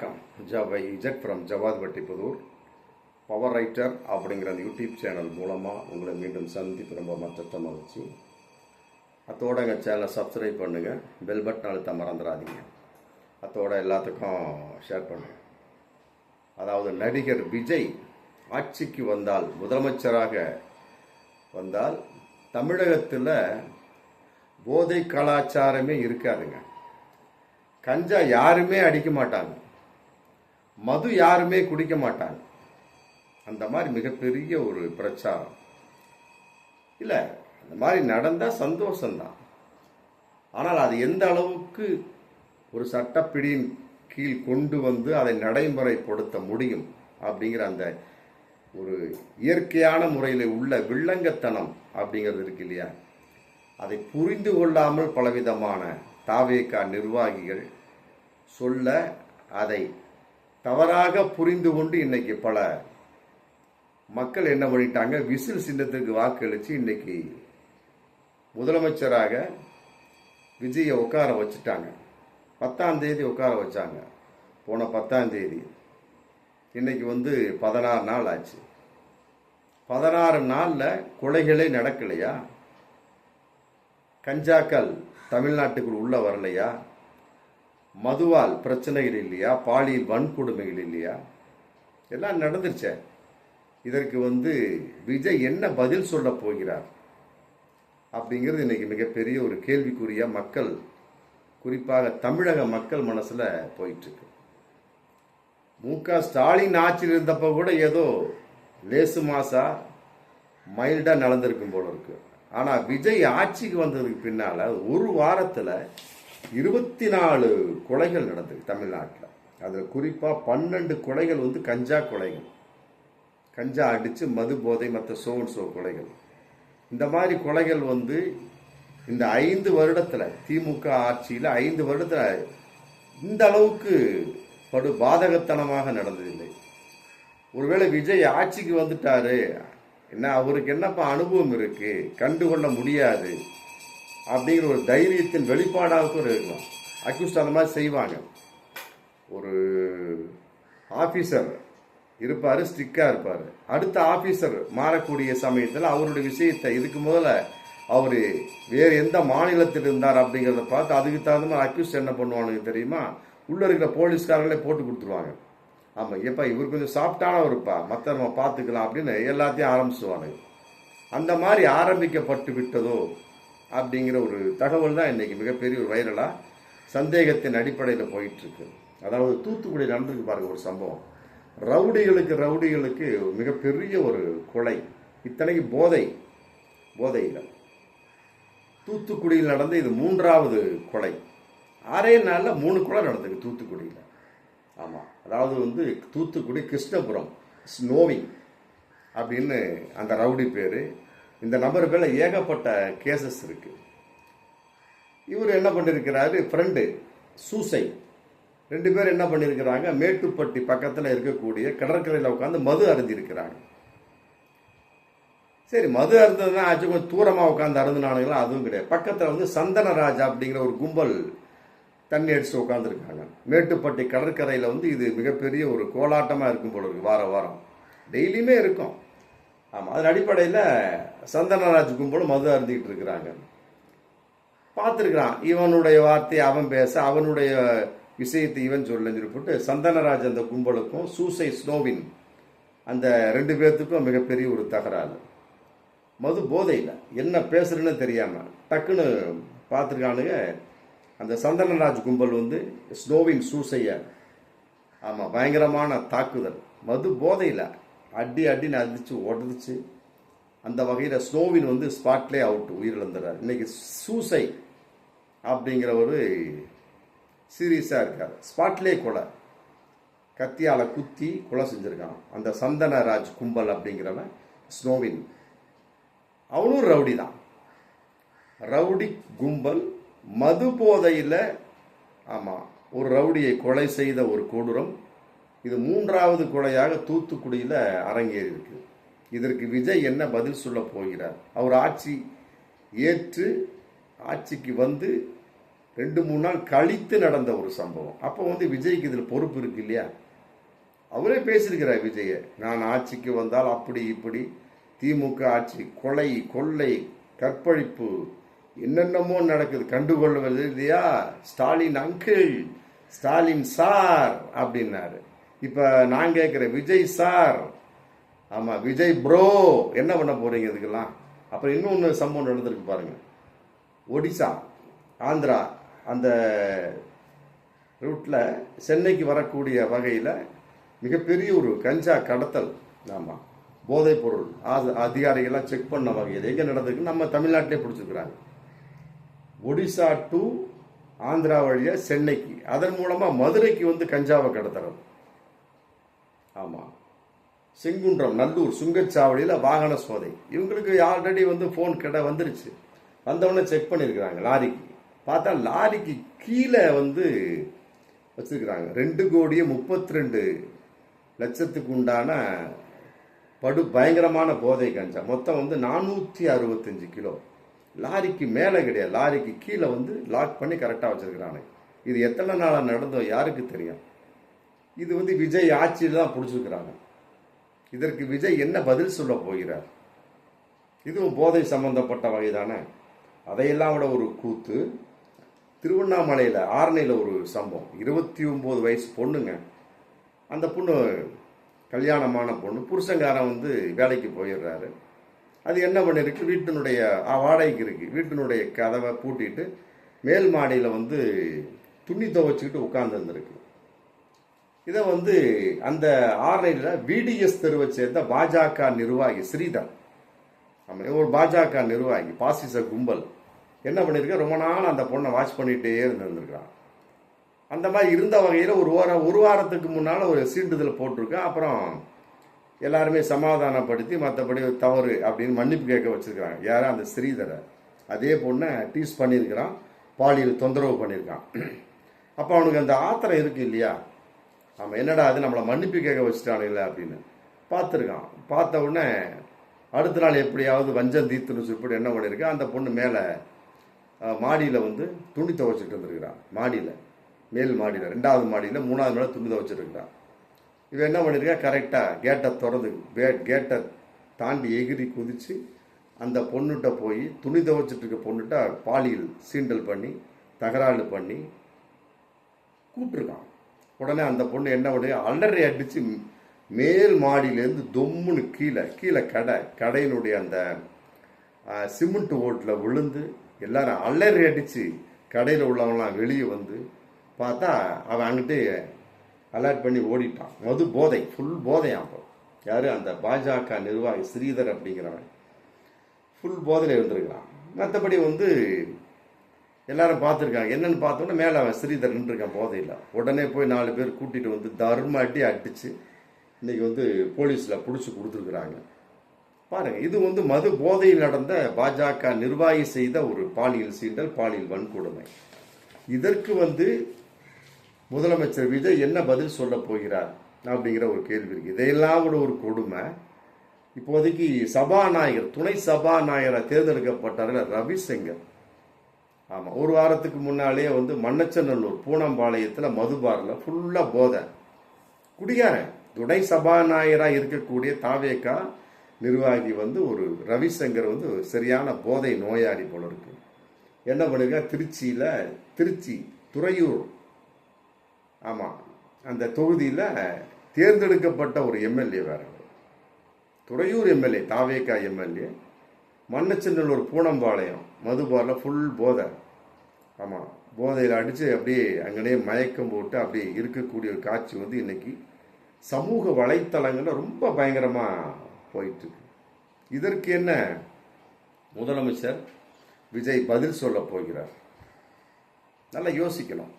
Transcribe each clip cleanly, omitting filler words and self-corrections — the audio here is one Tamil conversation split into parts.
வணக்கம். Z from Javad வட்டிப்புதூர். Power writer அப்படிங்கிற அந்த யூடியூப் சேனல் மூலமாக உங்களை மீண்டும் சந்திப்பு ரொம்ப மற்ற மகிழ்ச்சி. அத்தோட எங்கள் சேனலை சப்ஸ்கிரைப் பண்ணுங்கள், பெல் பட்டன் அழுத்த மறந்துடாதீங்க. அத்தோட எல்லாத்துக்கும் ஷேர் பண்ணுங்கள். அதாவது நடிகர் விஜய் ஆட்சிக்கு வந்தால், முதலமைச்சராக வந்தால் தமிழகத்தில் போதை கலாச்சாரமே இருக்காதுங்க. கஞ்சா யாருமே அடிக்க மாட்டாங்க, மது யாருமே குடிக்க மாட்டாங்க. அந்த மாதிரி மிகப்பெரிய ஒரு பிரச்சாரம் இல்லை. அந்த மாதிரி நடந்தால் சந்தோஷம்தான். ஆனால் அது எந்த அளவுக்கு ஒரு சட்டப்பிடியின் கீழ் கொண்டு வந்து அதை நடைமுறைப்படுத்த முடியும் அப்படிங்கிற அந்த ஒரு இயற்கையான முறையில் உள்ள வில்லங்கத்தனம் அப்படிங்கிறது இருக்கு இல்லையா, அதை புரிந்து கொள்ளாமல் பலவிதமான தாவேகா நிர்வாகிகள் சொல்ல, அதை தவறாக புரிந்து கொண்டு இன்னைக்கு பல மக்கள் என்ன பண்ணிட்டாங்க, விசில் சின்னத்துக்கு வாக்களித்து இன்னைக்கு முதலமைச்சராக விஜயை உட்கார வச்சுட்டாங்க. 10ஆம் தேதி உட்கார வச்சாங்க. போன 10ஆம் தேதி, இன்னைக்கு 16 நாள் ஆச்சு. 16 நாளில் கொலைகளே நடக்கலையா? கஞ்சாக்கள் தமிழ்நாட்டுக்குள் உள்ள வரலையா? மதுவால் பிரச்சனைகள் இல்லையா? பாலியல் வன்கொடுமைகள் இல்லையா? எல்லாம் நடந்துருச்சே. இதற்கு விஜய் என்ன பதில் சொல்ல போகிறார் அப்படிங்கிறது இன்னைக்கு மிகப்பெரிய ஒரு கேள்விக்குறியா மக்கள், குறிப்பாக தமிழக மக்கள் மனசுல போயிட்டு இருக்கு. மு.க.ஸ்டாலின் ஆட்சியில் இருந்தப்ப கூட ஏதோ லேசு மாசா மைல்டா நடந்திருக்கும் போல இருக்கு. ஆனா விஜய் ஆட்சிக்கு வந்ததுக்கு பின்னால ஒரு வாரத்துல 24 கொலைகள் நடந்தது தமிழ்நாட்டில். அதுல குறிப்பா 12 கொலைகள் கஞ்சா கொலைகள். கஞ்சா அடிச்சு மது போதை மற்ற சோ கொலைகள். இந்த மாதிரி கொலைகள் இந்த 5 வருடத்துல, திமுக ஆட்சியில 5 வருடத்துல இந்த அளவுக்கு படு பாதகத்தனமாக நடந்ததில்லை. ஒருவேளை விஜய் ஆட்சிக்கு வந்துட்டாரு, என்ன அவருக்கு என்னப்பா அனுபவம் இருக்கு, கண்டுகொள்ள முடியாது அப்படிங்கிற ஒரு தைரியத்தின் வெளிப்பாடாக இருக்கலாம். அக்யூஸ்ட் அந்த மாதிரி செய்வாங்க. ஒரு ஆபீசர் இருப்பாரு, ஸ்ட்ரிக்டா இருப்பாரு. அடுத்த ஆபீசர் மாறக்கூடிய சமயத்தில் அவருடைய விஷயத்தை, இதுக்கு முதல்ல அவரு வேறு எந்த மாநிலத்தில் இருந்தார் அப்படிங்கிறத பார்த்து அதுக்கு தகுந்த மாதிரி அக்யூஸ்ட் என்ன பண்ணுவானுங்க தெரியுமா? உள்ள இருக்கிற போலீஸ்காரங்களே போட்டு கொடுத்துருவாங்க. ஆமா, எப்பா இவர் கொஞ்சம் சாஃப்டானவருப்பா, மற்ற நம்ம பார்த்துக்கலாம் அப்படின்னு எல்லாத்தையும் ஆரம்பிச்சுவானுங்க. அந்த மாதிரி ஆரம்பிக்கப்பட்டு விட்டதோ அப்படிங்கிற ஒரு தகவல் தான் இன்னைக்கு மிகப்பெரிய ஒரு வைரலா சந்தேகத்தின் அடிப்படையில் போயிட்டு இருக்கு. அதாவது தூத்துக்குடி நடந்திருக்கு பாருங்க ஒரு சம்பவம். ரவுடிகளுக்கு மிகப்பெரிய ஒரு கொலை. இத்தனைக்கு போதையில் தூத்துக்குடியில் நடந்த இது 3வது கொலை. 6 நாளில் 3 கொலை நடந்திருக்கு தூத்துக்குடியில். ஆமா, அதாவது தூத்துக்குடி கிருஷ்ணபுரம் ஸ்னோவிங் அப்படின்னு அந்த ரவுடி பேரு. இந்த நபர் பேர்ல ஏகப்பட்ட கேசஸ் இருக்கு. இவர் என்ன பண்ணிருக்கிறாரு, ஃப்ரெண்டு சூசை 2 பேர் என்ன பண்ணிருக்கிறாங்க, மேட்டுப்பட்டி பக்கத்தில் இருக்கக்கூடிய கடற்கரையில் உட்காந்து மது அருந்திருக்கிறாங்க. சரி, மது அருந்ததுன்னா ஆச்சு, கொஞ்சம் தூரமாக உட்காந்து அருந்தினானுங்களா? அதுவும் கிடையாது. பக்கத்தில் சந்தனராஜா அப்படிங்கிற ஒரு கும்பல் தண்ணி அடிச்சு உட்காந்துருக்காங்க. மேட்டுப்பட்டி கடற்கரையில் இது மிகப்பெரிய ஒரு கோலாட்டமாக இருக்கும் போல இருக்கு. வாரம் டெய்லியுமே இருக்கும். ஆமாம், அதன் அடிப்படையில் சந்தனராஜ் கும்பலும் மது அருந்திக்கிட்டு இருக்கிறாங்க. பார்த்துருக்கிறான், இவனுடைய வார்த்தையை அவன் பேச, அவனுடைய விஷயத்தை இவன் சொல்லுன்னு போட்டு சந்தனராஜ் அந்த கும்பலுக்கும் சூசை ஸ்னோவின் அந்த 2 பேர்த்துக்கும் மிகப்பெரிய ஒரு தகராறு. மது போதையில் என்ன பேசுறதுன்னு தெரியாம டக்குன்னு பார்த்துருக்கானுங்க. அந்த சந்தனராஜ் கும்பல் ஸ்னோவின் சூசைய பயங்கரமான தாக்குதல், மது போதையில் அடின்னு அடிச்சு உடச்சு. அந்த வகையில் ஸ்னோவின் ஸ்பாட்லே அவுட், உயிரிழந்துறார். இன்னைக்கு சூசை அப்படிங்கிற ஒரு சீரியஸா இருக்கார். ஸ்பாட்லே கொலை, கத்தியால குத்தி கொலை செஞ்சிருக்கான் அந்த சந்தனராஜ் கும்பல் அப்படிங்கிறவன். ஸ்னோவின் அவனும் ரவுடி தான். ரவுடி கும்பல் மது போதையில் ஒரு ரவுடியை கொலை செய்த ஒரு கொடூரம். இது 3வது கொலையாக தூத்துக்குடியில் அரங்கேறி இருக்கு. இதற்கு விஜய் என்ன பதில் சொல்ல போகிறார்? அவர் ஆட்சி ஏற்று ஆட்சிக்கு 2-3 நாள் கழித்து நடந்த ஒரு சம்பவம். அப்போ வந்து விஜய்க்கு இதில் பொறுப்பு இருக்கு இல்லையா? அவரே பேசியிருக்கிறார் விஜய, நான் ஆட்சிக்கு வந்தால் அப்படி இப்படி, திமுக ஆட்சி கொலை கொள்ளை கற்பழிப்பு என்னென்னமோ நடக்குது, கண்டுகொள்வது இல்லையா, ஸ்டாலின் அங்கிள், ஸ்டாலின் சார் அப்படின்னாரு. இப்போ நான் கேட்குறேன், விஜய் சார், ஆமாம் விஜய் ப்ரோ, என்ன பண்ண போறீங்க இதுக்கெல்லாம்? அப்புறம் இன்னொன்று சம்பவம் நடந்திருக்கு பாருங்க. ஒடிசா ஆந்திரா அந்த ரூட்டில் சென்னைக்கு வரக்கூடிய வகையில் மிகப்பெரிய ஒரு கஞ்சா கடத்தல், ஆமாம் போதைப் பொருள் அதிகாரிகள்லாம் செக் பண்ண வகையில் எங்கே நடந்திருக்கு, நம்ம தமிழ்நாட்டிலே பிடிச்சிருக்கிறாங்க. ஒடிசா டு ஆந்திரா வழியாக சென்னைக்கு, அதன் மூலமாக மதுரைக்கு வந்து கஞ்சாவை கடத்துறது. ஆமாம், செங்குன்றம் நல்லூர் சுங்கச்சாவடியில் வாகன சோதை. இவங்களுக்கு ஆல்ரெடி வந்து ஃபோன் கடை வந்துருச்சு, வந்தவொடனே செக் பண்ணியிருக்கிறாங்க. லாரிக்கு பார்த்தா லாரிக்கு கீழே வந்து வச்சிருக்கிறாங்க 2,32,00,000 உண்டான படு பயங்கரமான போதை கஞ்சா. மொத்தம் வந்து 465 கிலோ. லாரிக்கு மேலே கிடையாது, லாரிக்கு கீழே வந்து லாக் பண்ணி கரெக்டாக வச்சிருக்கிறாங்க. இது எத்தனை நாளாக நடந்தோ யாருக்கு தெரியும்? இது வந்து விஜய் ஆட்சியில் தான் பிடிச்சிருக்கிறாங்க. இதற்கு விஜய் என்ன பதில் சொல்ல போகிறார்? இதுவும் போதை சம்பந்தப்பட்ட வகை தானே. அதையெல்லாம் விட ஒரு கூத்து, திருவண்ணாமலையில் ஆரணியில் ஒரு சம்பவம். 29 வயசு பொண்ணுங்க. அந்த பொண்ணு கல்யாணமான பொண்ணு, புருஷங்காரன் வந்து வேலைக்கு போயிடுறாரு. அது என்ன பண்ணிருக்கு, வீட்டினுடைய வாடகைக்கு இருக்கு, வீட்டினுடைய கதவை பூட்டிட்டு மேல் மாடியில் வந்து துணி துவைச்சிக்கிட்டு உட்கார்ந்துருந்துருக்கு. இதை வந்து அந்த ஆரணியில் விடிஎஸ் தெருவை சேர்ந்த பாஜக நிர்வாகி ஸ்ரீதர், ஒரு பாஜக நிர்வாகி பாசிச கும்பல் என்ன பண்ணியிருக்க, ரொம்ப நாள் அந்த பொண்ணை வாட்ச் பண்ணிகிட்டே இருந்திருக்கிறான். அந்த மாதிரி இருந்த வகையில் ஒரு வாரத்துக்கு முன்னால் ஒரு சீண்டுதல் போட்டிருக்கேன். அப்புறம் எல்லாருமே சமாதானப்படுத்தி மற்றபடி தவறு அப்படின்னு மன்னிப்பு கேட்க வச்சிருக்கிறாங்க. யாரும் அந்த ஸ்ரீதரை, அதே பொண்ணை டீஸ் பண்ணியிருக்கிறான், பாலியல் தொந்தரவு பண்ணியிருக்கான். அப்போ அவனுக்கு அந்த ஆத்திரம் இருக்கு இல்லையா, ஆமாம் என்னடா அது நம்மளை மன்னிப்பு கேட்க வச்சுட்டானுங்களே அப்படின்னு பார்த்துருக்கான். பார்த்த உடனே அடுத்த நாள் எப்படியாவது வஞ்சம் தீர்த்துன்னு சொல்லிட்டு என்ன பண்ணியிருக்கேன், அந்த பொண்ணு மேலே மாடியில் வந்து துணி துவைச்சிட்டு இருந்திருக்கிறான். மாடியில், மேல் மாடியில், 2வது மாடியில், 3வது மாடியில் துணி துவைச்சிருக்கிறான். இவன் என்ன பண்ணியிருக்கா, கரெக்டாக கேட்டை திறந்து கேட்டை தாண்டி எகிரி குதித்து அந்த பொண்ணுகிட்ட போய் துணி துவைச்சிட்டு இருக்க பொண்ணுகிட்ட பாலியல் சீண்டல் பண்ணி தகராறு பண்ணி கூப்பிட்டுருக்கான். உடனே அந்த பொண்ணு என்ன பண்ணி அலறி அடித்து மேல் மாடியிலேருந்து தொம்முன்னு கீழே கடையினுடைய அந்த சிமெண்ட் ஓட்டில் விழுந்து எல்லாரும் அலறி அடித்து கடையில் உள்ளவங்களாம் வெளியே வந்து பார்த்தா அவன் அங்கிட்டு அலர்ட் பண்ணி ஓடிட்டான். மது போதை, ஃபுல் போதையாம். அப்போ யார், அந்த பாஜக நிர்வாகி ஸ்ரீதர் அப்படிங்கிறவன் ஃபுல் போதையில் இருந்திருக்கிறான். மற்றபடி வந்து எல்லாரும் பார்த்துருக்காங்க. என்னென்னு பார்த்தோன்னே மேலே அவன் ஸ்ரீதர் நின்றுருக்கான் போதையில். உடனே போய் 4 பேர் கூட்டிகிட்டு வந்து தர்மாட்டி அடித்து இன்றைக்கி வந்து போலீஸில் பிடிச்சி கொடுத்துருக்குறாங்க. பாருங்கள், இது வந்து மது போதையில் நடந்த பாஜக நிர்வாகி செய்த ஒரு பாலியல் சீண்டல், பாலியல் வன்கொடுமை. இதற்கு வந்து முதலமைச்சர் விஜய் என்ன பதில் சொல்ல போகிறார் அப்படிங்கிற ஒரு கேள்வி இருக்கு. இதையெல்லாம் கூட ஒரு கொடுமை. இப்போதைக்கு சபாநாயகர், துணை சபாநாயகரை தேர்ந்தெடுக்கப்பட்டார்கள் ரவிசங்கர். ஆமாம், ஒரு வாரத்துக்கு முன்னாலே வந்து மண்ணச்சநல்லூர் பூனம்பாளையத்தில் மதுபாரில் ஃபுல்லாக போதை குடிகாரன். துணை சபாநாயகராக இருக்கக்கூடிய தாவேகா நிர்வாகி வந்து ஒரு ரவிசங்கர் வந்து சரியான போதை நோயாளி போல இருக்கு. என்ன பண்ணுங்க, திருச்சி துறையூர், ஆமாம் அந்த தொகுதியில் தேர்ந்தெடுக்கப்பட்ட ஒரு எம்எல்ஏ வேற, துறையூர் எம்எல்ஏ, தாவேகா எம்எல்ஏ, மண்ணச்சநல்லூர் பூனம்பாளையம் மதுபாரில் ஃபுல் போதை. ஆமாம், போதையில் அடித்து அப்படியே அங்கனே மயக்கம் போட்டு அப்படியே இருக்கக்கூடிய ஒரு காட்சி வந்து இன்னைக்கு சமூக வலைத்தளங்களில் ரொம்ப பயங்கரமாக போயிட்டுருக்கு. இதற்கு என்ன முதலமைச்சர் விஜய் பதில் சொல்ல போகிறார்? நல்லா யோசிக்கணும்.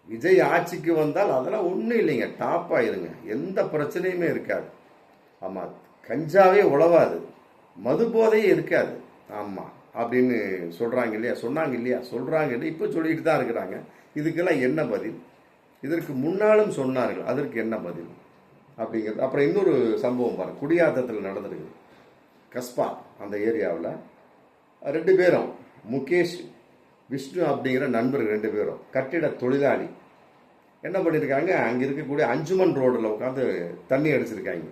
விஜய் ஆட்சிக்கு வந்தால் அதெல்லாம் ஒன்றும் இல்லைங்க, டாப் ஆயிருங்க, எந்த பிரச்சனையுமே இருக்காது. ஆமாம், கஞ்சாவே உழவாது, மது போதையே இருக்காது. ஆமாம் அப்படின்னு சொல்கிறாங்க இல்லையா, சொல்கிறாங்க இல்லையா, இப்போ சொல்லிட்டு தான் இருக்கிறாங்க. இதுக்கெல்லாம் என்ன பதில்? இதற்கு முன்னாலும் சொன்னார்கள், அதற்கு என்ன பதில் அப்படிங்கிறது. அப்புறம் இன்னொரு சம்பவம் பாருங்கள், குடியாத்தத்தில் நடந்திருக்கு. கஸ்பா அந்த ஏரியாவில் 2 பேரும், முகேஷ் விஷ்ணு அப்படிங்கிற நண்பர் 2 பேரும் கட்டிட தொழிலாளி என்ன பண்ணியிருக்காங்க, அங்கே இருக்கக்கூடிய அஞ்சுமன் ரோடில் உட்காந்து தண்ணி அடிச்சிருக்காங்க.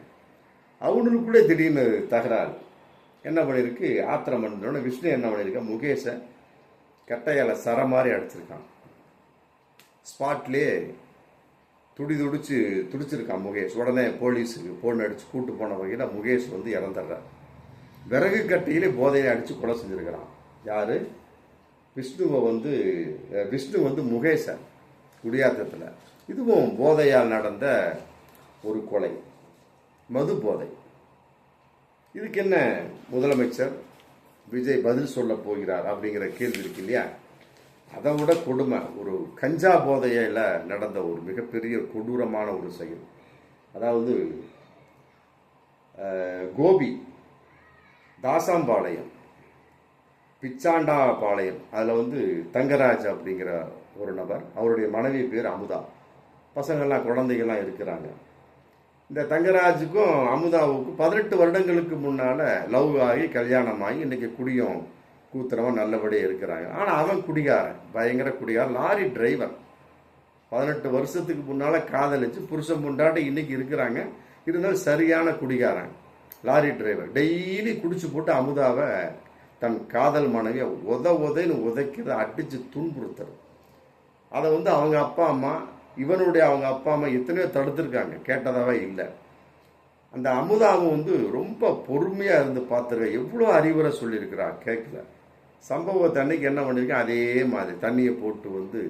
அவனுக்குள்ளே திடீர்னு தகராறு என்ன பண்ணியிருக்கு, ஆத்திரம் பண்ணோட விஷ்ணு என்ன பண்ணியிருக்கான், முகேஷை கட்டையால் சர மாதிரி அடிச்சிருக்கான். ஸ்பாட்லேயே துடிச்சிருக்கான் முகேஷ். உடனே போலீஸுக்கு ஃபோன் அடித்து கூட்டு போன வகையில் முகேஷ் வந்து இறந்துடுறார். விறகு கட்டையிலே போதையை அடித்து கொலை செஞ்சுருக்கிறான். யார், விஷ்ணு வந்து முகேஷை குடியாத்தத்தில். இதுவும் போதையால் நடந்த ஒரு கொலை, மது போதை. இதுக்கு என்ன முதலமைச்சர் விஜய் பதில் சொல்ல போகிறார் அப்படிங்கிற கேள்வி இருக்கு இல்லையா. அதை விட கொடுமை ஒரு கஞ்சா போதையில் நடந்த ஒரு மிகப்பெரிய கொடூரமான ஒரு செயல். அதாவது கோபி தாசாம்பாளையம் பிச்சாண்டா பாளையம், அதில் வந்து தங்கராஜ் அப்படிங்கிற ஒரு நபர், அவருடைய மனைவி பேர் அமுதா, பசங்கள்லாம் குழந்தைகள்லாம் இருக்கிறாங்க. இந்த தங்கராஜுக்கும் அமுதாவுக்கும் 18 வருடங்களுக்கு முன்னால் லவ் ஆகி கல்யாணமாகி இன்றைக்கி குடியும் கூத்துறவன் நல்லபடியாக இருக்கிறாங்க. ஆனால் அவன் குடிகாரன், பயங்கர குடிகாரன், லாரி டிரைவர். 18 வருஷத்துக்கு முன்னால் காதலிச்சு புருஷன் முண்டாட்டி இன்றைக்கி இருக்கிறாங்க. இருந்தாலும் சரியான குடிகாரன், லாரி டிரைவர். டெய்லி குடிச்சு போட்டு அமுதாவை தன் காதல் மனைவியை உதைன்னு உதைக்கிறத அடித்து துன்புறுத்துறது. அதை வந்து அவங்க அப்பா அம்மா அவங்க அப்பா அம்மா எத்தனையோ தடுத்துருக்காங்க, கேட்டதாவே இல்லை. அந்த அமுதாவும் வந்து ரொம்ப பொறுமையாக இருந்து பார்த்துருக்க, எவ்வளோ அறிவுரை சொல்லியிருக்கிறா, கேட்கல. சம்பவத்தை அன்னைக்கு என்ன பண்ணியிருக்கேன், அதே மாதிரி தண்ணியை போட்டு வந்து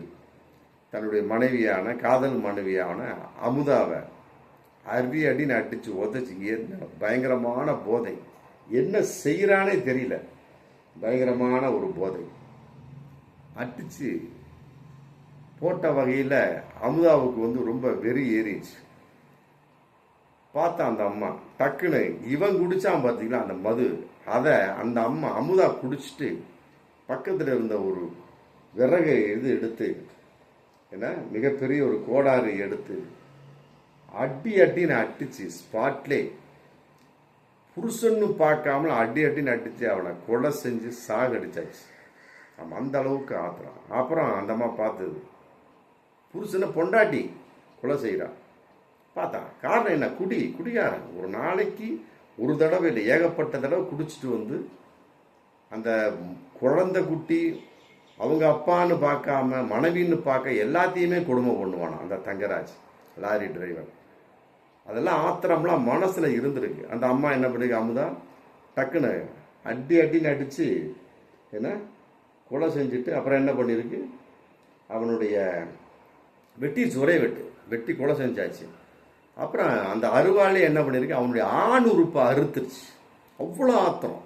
தன்னுடைய மனைவியான காதல் மனைவியான அமுதாவை அடின்னு அடித்து உதச்சி பயங்கரமான போதை. என்ன செய்கிறானே தெரியல, பயங்கரமான ஒரு போதை அடிச்சு போட்ட வகையில் அமுதாவுக்கு வந்து ரொம்ப வெறி ஏறிச்சு. பார்த்தா அந்த அம்மா டக்குன்னு இவன் குடிச்சான் பார்த்தீங்களா அந்த மது, அதை அந்த அம்மா அமுதா குடிச்சிட்டு பக்கத்தில் இருந்த ஒரு விறகை எடுத்து என்ன மிகப்பெரிய ஒரு கோடாரி எடுத்து அடின்னு அடிச்சு ஸ்பாட்லே புருஷன்னு பார்க்காம அடின்னு அடிச்சு அவனை கொலை செஞ்சு சாகடிச்சாச்சு. அந்த அளவுக்கு ஆத்திரம். அப்புறம் அந்த அம்மா பார்த்தது புருஷனை பொண்டாட்டி கொலை செய்கிறான். பார்த்தா காரணம் என்ன, குடிகாரன். ஒரு நாளைக்கு ஒரு தடவை இல்லை, ஏகப்பட்ட தடவை குடிச்சிட்டு வந்து அந்த குழந்தை குட்டி அவங்க அப்பான்னு பார்க்காம மனைவின்னு பார்க்க எல்லாத்தையுமே கொடுமை பண்ணுவானா அந்த தங்கராஜ் லாரி டிரைவர். அதெல்லாம் ஆத்திரம்லாம் மனசில் இருந்திருக்கு. அந்த அம்மா என்ன பண்ணிருக்கு, அமுதா டக்குன்னு அடின்னு அடித்து என்ன கொலை செஞ்சுட்டு அப்புறம் என்ன பண்ணியிருக்கு, அவனுடைய வெட்டி கொலை செஞ்சாச்சு. அப்புறம் அந்த அருவாளே என்ன பண்ணியிருக்கு, அவனுடைய ஆண் உறுப்பை அறுத்துருச்சு. அவ்வளோ ஆத்திரம்.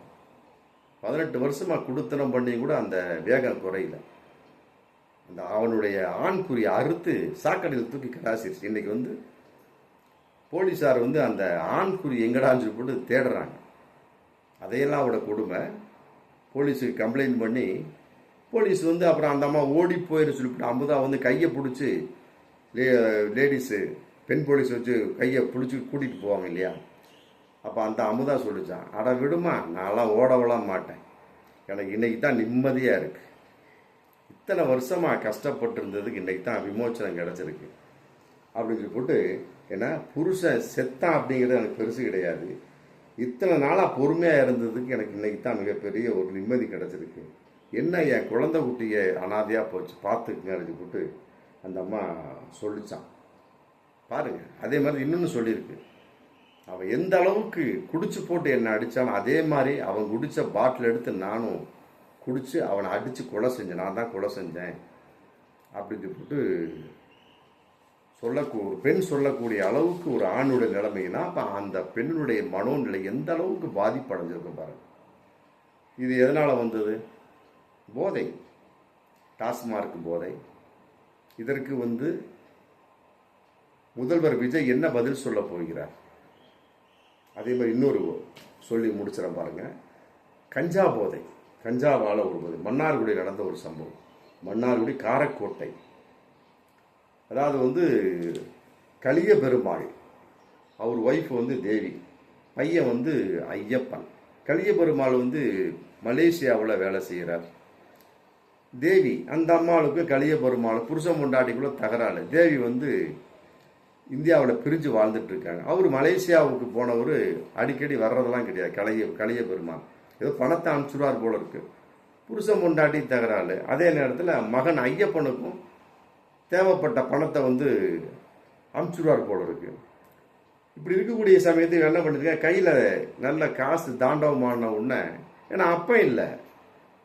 18 வருஷமாக குடுத்தனம் பண்ணி கூட அந்த வேகம் குறையில. அந்த அவனுடைய ஆண் குறியை அறுத்து சாக்கடையில் தூக்கி கடாசிருச்சு. இன்னைக்கு வந்து போலீஸார் வந்து அந்த ஆண் குறி எங்கடான்னு சொல்லி போட்டு தேடுறாங்க. அதையெல்லாம் அவட கொடுமை. போலீஸுக்கு கம்ப்ளைண்ட் பண்ணி போலீஸ் வந்து அப்புறம் அந்த அம்மா ஓடி போயிரு சொல்லிவிட்டு அமுதா வந்து கையை பிடிச்சி லேடிஸு பெண் போலீஸ் வச்சு கையை பிடிச்சி கூட்டிகிட்டு போவாங்க இல்லையா. அப்போ அந்த அமுதா சொல்லிச்சான், அட விடுமா, நான்லாம் ஓடவலாம் மாட்டேன், எனக்கு இன்னைக்கு தான் நிம்மதியாக இருக்குது. இத்தனை வருஷமாக கஷ்டப்பட்டு இருந்ததுக்கு இன்றைக்கி தான் விமோச்சனம் கிடச்சிருக்கு அப்படின்னு சொல்லி போட்டு, ஏன்னா புருஷன் செத்தான் அப்படிங்கிறது எனக்கு பெருசு கிடையாது, இத்தனை நாளாக பொறுமையாக இருந்ததுக்கு எனக்கு இன்னைக்கு தான் மிகப்பெரிய ஒரு நிம்மதி கிடச்சிருக்கு. என்ன என் குழந்தை குட்டியை அனாதையாக போச்சு பார்த்துக்குங்க அப்படின்னு போட்டு அந்த அம்மா சொல்லிச்சான். பாருங்க, அதே மாதிரி இன்னொன்று சொல்லியிருக்கு, அவன் எந்த அளவுக்கு குடிச்சு போட்டு என்னை அடித்தாலும் அதே மாதிரி அவன் குடித்த பாட்டில் எடுத்து நானும் குடித்து அவனை அடித்து கொலை செஞ்சேன், நான் தான் கொலை செஞ்சேன் அப்படின்னு போட்டு ஒரு பெண் சொல்லக்கூடிய அளவுக்கு ஒரு ஆணுடைய நிலைமைனா அப்போ அந்த பெண்ணுடைய மனோநிலை எந்த அளவுக்கு பாதிப்படைஞ்சிருக்கும் பாருங்க. இது எதனால் வந்தது, போதை, டாஸ்மார்க் போதை. இதற்கு வந்து முதல்வர் விஜய் என்ன பதில் சொல்ல போகிறார், அதே மாதிரி இன்னொரு சொல்லி முடிச்சிட பாருங்க. கஞ்சா போதை, கஞ்சாவால் ஒரு போதை. மன்னார்குடி நடந்த ஒரு சம்பவம். மன்னார்குடி காரக்கோட்டை, அதாவது வந்து கலிய பெருமாள், அவர் ஒய்ஃப் வந்து தேவி, பையன் வந்து ஐயப்பன். கலிய பெருமாள் வந்து மலேசியாவில் வேலை செய்கிறார். தேவி அந்த அம்மாளுக்கு கலிய பெருமாள் புருஷன் பொண்டாட்டிக்குள்ள தகராறு. தேவி வந்து இந்தியாவில் பிரிஞ்சு வாழ்ந்துட்டு இருக்காங்க. அவர் மலேசியாவுக்கு போனவர் அடிக்கடி வர்றதெல்லாம் கிடையாது. கலிய பெருமாள் ஏதோ பணத்தை அனுப்பிச்சுடுவார் போல இருக்கு. புருஷன் பொண்டாட்டி தகராறு. அதே நேரத்தில் மகன் ஐயப்பனுக்கும் தேவைப்பட்ட பணத்தை வந்து அனுப்பிச்சுடுவார் போல இருக்கு. இப்படி இருக்கக்கூடிய சமயத்துக்கு என்ன பண்ணிருக்கேன், கையில் நல்ல காசு தாண்டவமான உடனே, ஏன்னா அப்பம் இல்லை,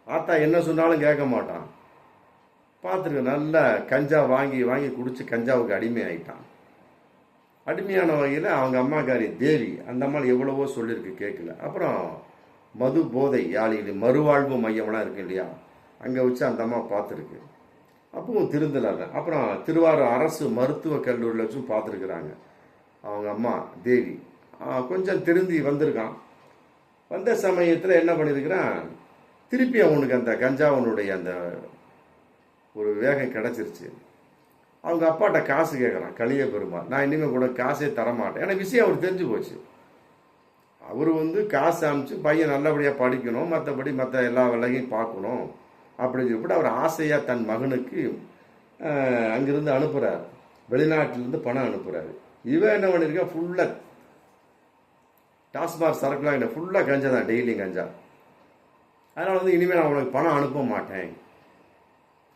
ஆத்தா என்ன சொன்னாலும் கேட்க மாட்டான். பார்த்துருக்க நல்ல கஞ்சா வாங்கி வாங்கி குடிச்சு கஞ்சாவுக்கு அடிமை ஆயிட்டான். அடிமையான வகையில் அவங்க அம்மாக்காரி தேவி அந்த அம்மா எவ்வளவோ சொல்லியிருக்கு, கேட்கல. அப்புறம் மது போதை யாழிகள் மறுவாழ்வு மையம்லாம் இருக்கு இல்லையா, அங்கே வச்சு அந்த அம்மா பார்த்துருக்கு. அப்பவும் திருந்தலாங்க. அப்புறம் திருவாரூர் அரசு மருத்துவக் கல்லூரியில் வச்சும் பார்த்துருக்குறாங்க. அவங்க அம்மா தேவி கொஞ்சம் திருந்தி வந்திருக்கான். வந்த சமயத்தில் என்ன பண்ணியிருக்கிறான், திருப்பி அவனுக்கு அந்த கஞ்சாவனுடைய அந்த ஒரு வேகம் கிடச்சிருச்சு. அவங்க அப்பாட்ட காசு கேட்குறான் கலிய பெருமாள். நான் இனிமேல் கூட காசே தரமாட்டேன். ஏன்னா விஷயம் அவருக்கு தெரிஞ்சு போச்சு. அவர் வந்து காசு அனுப்பிச்சு பையன் நல்லபடியாக படிக்கணும், மற்றபடி மற்ற எல்லா வேலையும் பார்க்கணும் அப்படின்னு சொல்லிவிட்டு அவர் ஆசையாக தன் மகனுக்கு அங்கிருந்து அனுப்புகிறார். வெளிநாட்டிலேருந்து பணம் அனுப்புகிறாரு. இவன் என்ன பண்ணியிருக்கா, ஃபுல்லாக டாஸ்மாக் சரக்குலாம் இல்லை, ஃபுல்லாக கஞ்சா தான், டெய்லியும் கஞ்சா. அதனால் வந்து இனிமேல் நான் உனக்கு பணம் அனுப்ப மாட்டேன்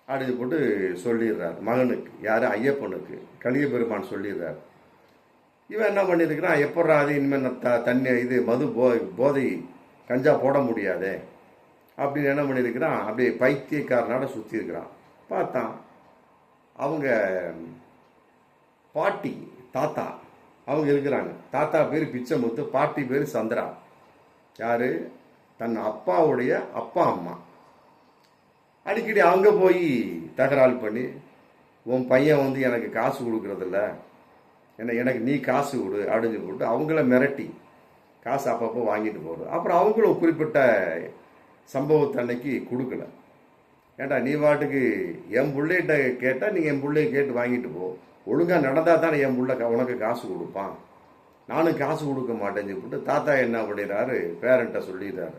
அப்படின்னு போட்டு சொல்லிடுறார் மகனுக்கு. யார், ஐயப்பனுக்கு கலிய பெருமான் சொல்லிடுறார். இவன் என்ன பண்ணியிருக்கிறான், எப்பட்றா அது இனிமேல் தண்ணி இது மது போதை கஞ்சா போட முடியாதே அப்படின்னு என்ன பண்ணியிருக்கிறான், அப்படியே பைத்தியக்காரனோட சுற்றி இருக்கிறான். பார்த்தான் அவங்க பாட்டி தாத்தா அவங்க இருக்கிறாங்க. தாத்தா பேர் பிச்சைமுத்து, பாட்டி பேர் சந்திரா. யாரு, தன் அப்பாவுடைய அப்பா அம்மா. அடிக்கடி அவங்க போய் தகராறு பண்ணி, உன் பையன் வந்து எனக்கு காசு கொடுக்கறதில்ல, எனக்கு நீ காசு கொடு அப்படின்னு போட்டு அவங்கள மிரட்டி காசு அப்பப்போ வாங்கிட்டு போகிறது. அப்புறம் அவங்களும் குறிப்பிட்ட சம்பவத்தை அன்னைக்கு கொடுக்கல. ஏன்டா நீ வாட்டுக்கு என் பிள்ளைகிட்ட கேட்டால் நீங்கள் என் பிள்ளைய கேட்டு வாங்கிட்டு போ, ஒழுங்காக நடந்தால் தானே என் பிள்ளை உனக்கு காசு கொடுப்பான், நானும் காசு கொடுக்க மாட்டேன்னு சொல்லிட்டு தாத்தா என்ன பண்ணிடுறாரு, பேரண்ட்டை சொல்லிடுறாரு.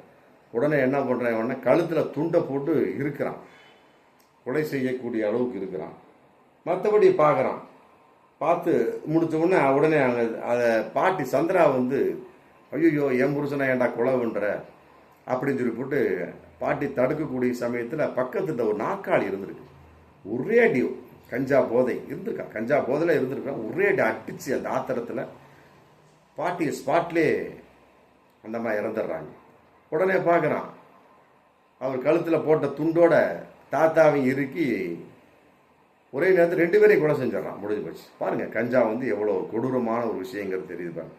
உடனே என்ன பண்ணுறேன், உடனே கழுத்தில் துண்டை போட்டு இருக்கிறான், கொலை செய்யக்கூடிய அளவுக்கு இருக்கிறான். மற்றபடி பார்க்குறான். பார்த்து முடிச்ச உடனே அங்கே அதை பாட்டி சந்திரா வந்து, ஐயோ என் புருஷனை ஏன்டா கொலை பண்ணுற அப்படின்னு சொல்லி போட்டு பாட்டி தடுக்கக்கூடிய சமயத்தில் பக்கத்தில் ஒரு நாற்காலி இருந்திருக்கு. ஒரே அடி கஞ்சா போதை இருந்திருக்கான், கஞ்சா போதையில் இருந்திருக்கான். ஒரே அடி அடிச்சு அந்த ஆத்திரத்தில் பாட்டி ஸ்பாட்லே அந்த மாதிரி இறந்துடுறாங்க. உடனே பார்க்குறான், அவர் கழுத்தில் போட்ட துண்டோட தாத்தாவையும் இறுக்கி ஒரே நேரத்தில் 2 பேரையும் கொலை செஞ்சிடறான். முடிஞ்சு போச்சு. பாருங்கள் கஞ்சா வந்து எவ்வளோ கொடூரமான ஒரு விஷயங்கிறது தெரியுது பாருங்க.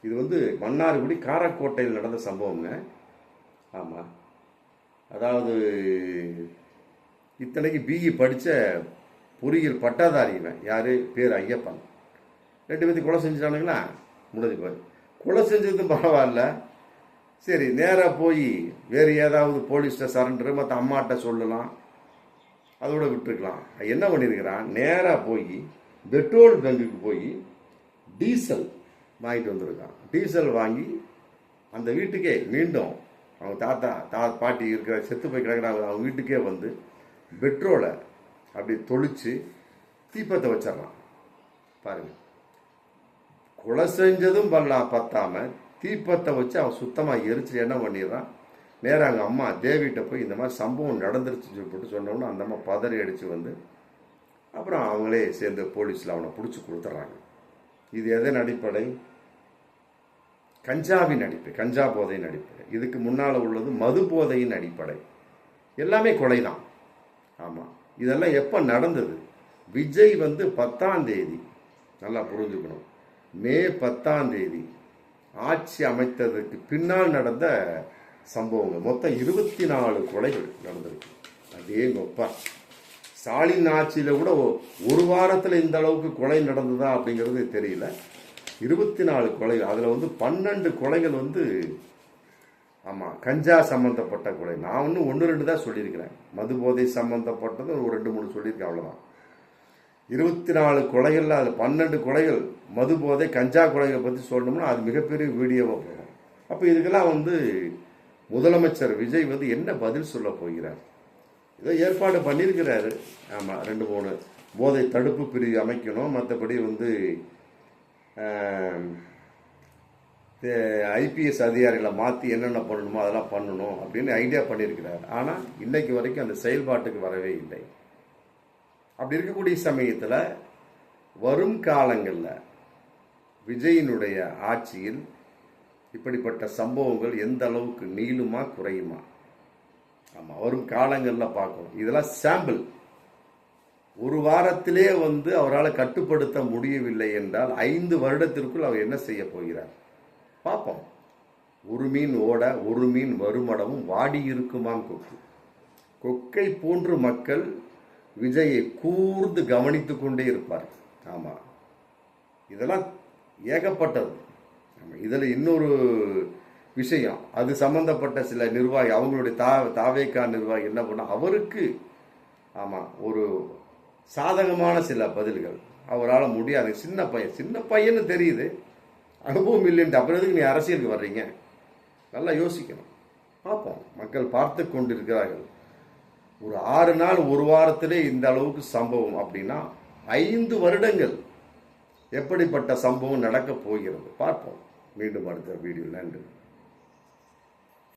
இது வந்து மன்னார்குடி காரக்கோட்டையில் நடந்த சம்பவங்க. ஆமாம், அதாவது இத்தனைக்கு பிஇ படித்த பொறியியல் பட்டாதாரி இவன். யார், பேர் ஐயப்பன். 2 பேர்த்தையும் கொலை செஞ்சுட்டானுங்களா, முடிஞ்சு போய். கொலை செஞ்சதும் பரவாயில்ல, சரி நேராக போய் வேறு ஏதாவது போலீஸ்கிட்ட சரண்டரு மற்ற அம்மாட்ட சொல்லலாம், அதோட விட்டுருக்கலாம். என்ன பண்ணியிருக்கிறான், நேராக போய் பெட்ரோல் பங்குக்கு போய் டீசல் வாங்கிட்டு வந்திருக்கான். டீசல் வாங்கி அந்த வீட்டுக்கே மீண்டும் அவங்க தாத்தா பாட்டி இருக்கிற செத்து போய் கிடக்கிறாங்க அவங்க வீட்டுக்கே வந்து பெட்ரோலை அப்படி தொளிச்சு தீப்பத்தை வச்சிடறான். பாருங்க, கொலை செஞ்சதும் பத்தாம தீப்பத்தை வச்சு அவன் சுத்தமாக எரிச்சு என்ன பண்ணிடுறான், நேராக அவங்க அம்மா தேவிகிட்ட போய் இந்த மாதிரி சம்பவம் நடந்துருச்சுன்னு சொல்லிட்டு சொன்னோன்னு அந்த அம்மா பதறி அடித்து வந்து அப்புறம் அவங்களே சேர்ந்து போலீஸில் அவனை பிடிச்சி கொடுத்துட்றாங்க. இது எதன் அடிப்படை, கஞ்சாவின் அடிப்படை, கஞ்சா போதையின் அடிப்படை. இதுக்கு முன்னால் உள்ளது மது போதையின் அடிப்படை. எல்லாமே கொலை தான். ஆமாம், இதெல்லாம் எப்போ நடந்தது, விஜய் வந்து 10ஆம் தேதி, நல்லா புரிஞ்சுக்கணும், மே 10ஆம் தேதி ஆட்சி அமைத்ததுக்கு பின்னால் நடந்த சம்பவங்கள். மொத்தம் 24 கொலைகள் நடந்திருக்கு. அதே கொப்பா, ஸ்டாலின் ஆட்சியில் கூட ஒரு வாரத்தில் இந்த அளவுக்கு கொலை நடந்ததா அப்படிங்கிறது தெரியல. 24 கொலைகள், அதில் வந்து 12 கொலைகள் வந்து ஆமாம் கஞ்சா சம்மந்தப்பட்ட கொலை. நான் ஒன்று 1-2 தான் சொல்லியிருக்கிறேன், மது போதை சம்மந்தப்பட்டது ஒரு 2-3 சொல்லியிருக்கேன், அவ்வளோதான். 24 கொலைகளில் அதில் 12 கொலைகள் மது போதை கஞ்சா கொலைகளை பற்றி சொல்லணும்னா அது மிகப்பெரிய வீடியோவாக போகும். அப்போ இதுக்கெல்லாம் வந்து முதலமைச்சர் விஜய் வந்து என்ன பதில் சொல்ல போகிறார்? ஏதோ ஏற்பாடு பண்ணியிருக்கிறாரு. ஆமாம், 2-3 போதை தடுப்பு பிரிவு அமைக்கணும். மற்றபடி வந்து ஐபிஎஸ் அதிகாரிகளை மாற்றி என்னென்ன பண்ணணுமோ அதெல்லாம் பண்ணணும் அப்படின்னு ஐடியா பண்ணியிருக்கிறார். ஆனால் இன்னைக்கு வரைக்கும் அந்த செயல்பாட்டுக்கு வரவே இல்லை. அப்படி இருக்கக்கூடிய சமயத்தில் வரும் காலங்களில் விஜயினுடைய ஆட்சியில் இப்படிப்பட்ட சம்பவங்கள் எந்த அளவுக்கு நீளுமா குறையுமா? ஆமாம், வரும் காலங்களில் பார்க்கணும். இதெல்லாம் சாம்பிள். ஒரு வாரத்திலே வந்து அவரால் கட்டுப்படுத்த முடியவில்லை என்றால் 5 வருடத்திற்குள் அவர் என்ன செய்ய போகிறார் பார்ப்போம். ஒரு மீன் ஓட ஒரு மீன் வருமடவும் வாடி இருக்குமாம் கொக்கு. கொக்கை போன்று மக்கள் விஜயை கூர்ந்து கவனித்து கொண்டே இருப்பார். ஆமாம், இதெல்லாம் ஏகப்பட்டது. இதில் இன்னொரு விஷயம், அது சம்பந்தப்பட்ட சில நிர்வாகி, அவங்களுடைய தாவேக்கா நிர்வாகி என்ன பண்ண, அவருக்கு ஆமாம் ஒரு சாதகமான சில பதில்கள் அவரால் முடியாது. சின்ன பையன்னு தெரியுது, அனுபவம் இல்லைன்ட்டு அப்புறம் எதுக்கு நீ அரசியலுக்கு வர்றீங்க? நல்லா யோசிக்கணும். பார்ப்போம், மக்கள் பார்த்து கொண்டிருக்கிறார்கள். ஒரு 6 நாள் ஒரு வாரத்திலே இந்த அளவுக்கு சம்பவம் அப்படின்னா 5 வருடங்கள் எப்படிப்பட்ட சம்பவம் நடக்கப் போகிறது பார்ப்போம். மீண்டும் அடுத்த வீடியோ. நன்றி.